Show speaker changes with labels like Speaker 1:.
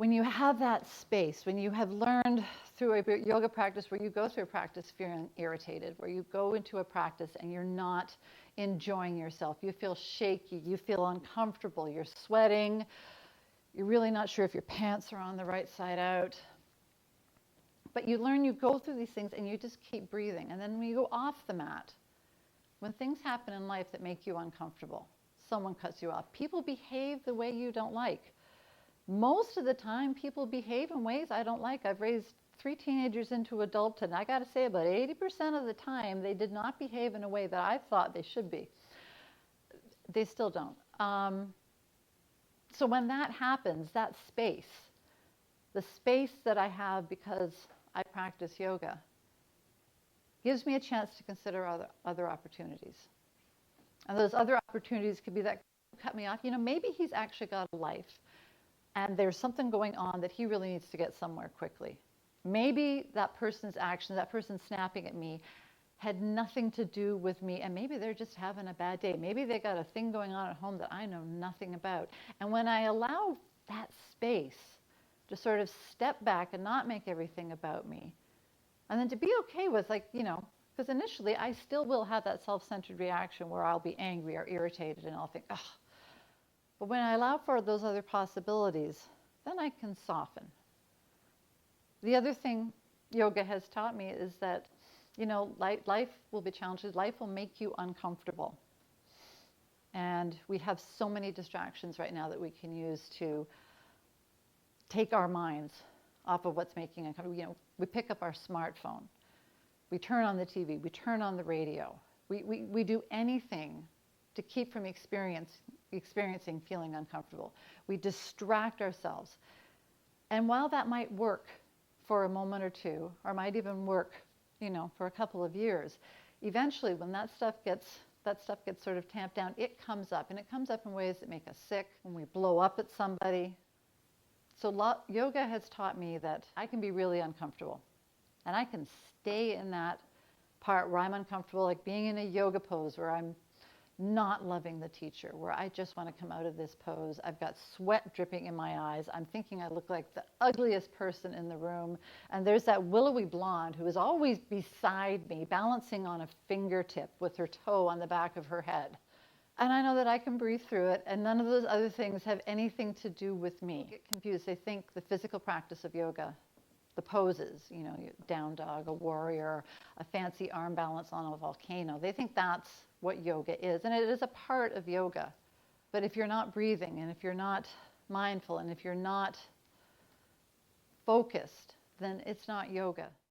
Speaker 1: when you have that space, when you have learned through a yoga practice where you go through a practice feeling irritated, where you go into a practice and you're not enjoying yourself, you feel shaky, you feel uncomfortable, you're sweating, you're really not sure if your pants are on the right side out. But you learn, you go through these things and you just keep breathing. And then when you go off the mat, when things happen in life that make you uncomfortable, someone cuts you off, people behave the way you don't like. Most of the time, people behave in ways I don't like. I've raised 3 teenagers into adulthood, and I got to say about 80% of the time, they did not behave in a way that I thought they should be. They still don't. So when that happens, that space, the space that I have because I practice yoga, gives me a chance to consider other opportunities. And those other opportunities could be that cut me off. You know, maybe he's actually got a life and there's something going on that he really needs to get somewhere quickly. Maybe that person's action, that person snapping at me, had nothing to do with me, and maybe they're just having a bad day. Maybe they got a thing going on at home that I know nothing about. And when I allow that space to sort of step back and not make everything about me, and then to be okay with, like, you know, because initially I still will have that self-centered reaction where I'll be angry or irritated and I'll think, ugh. But when I allow for those other possibilities, then I can soften. The other thing yoga has taught me is that, you know, life will be challenging. Life will make you uncomfortable. And we have so many distractions right now that we can use to take our minds off of what's making uncomfortable. You know, we pick up our smartphone. We turn on the TV. We turn on the radio. We do anything to keep from experiencing feeling uncomfortable. We distract ourselves. And while that might work for a moment or two, or might even work, you know, for a couple of years, eventually when that stuff gets sort of tamped down, it comes up, and it comes up in ways that make us sick, when we blow up at somebody. So yoga has taught me that I can be really uncomfortable, and I can stay in that part where I'm uncomfortable, like being in a yoga pose where I'm not loving the teacher, where I just want to come out of this pose. I've got sweat dripping in my eyes. I'm thinking I look like the ugliest person in the room. And there's that willowy blonde who is always beside me, balancing on a fingertip with her toe on the back of her head. And I know that I can breathe through it, and none of those other things have anything to do with me. Get confused. They think the physical practice of yoga, the poses, you know, down dog, a warrior, a fancy arm balance on a volcano, they think that's what yoga is. And it is a part of yoga. But if you're not breathing, and if you're not mindful, and if you're not focused, then it's not yoga.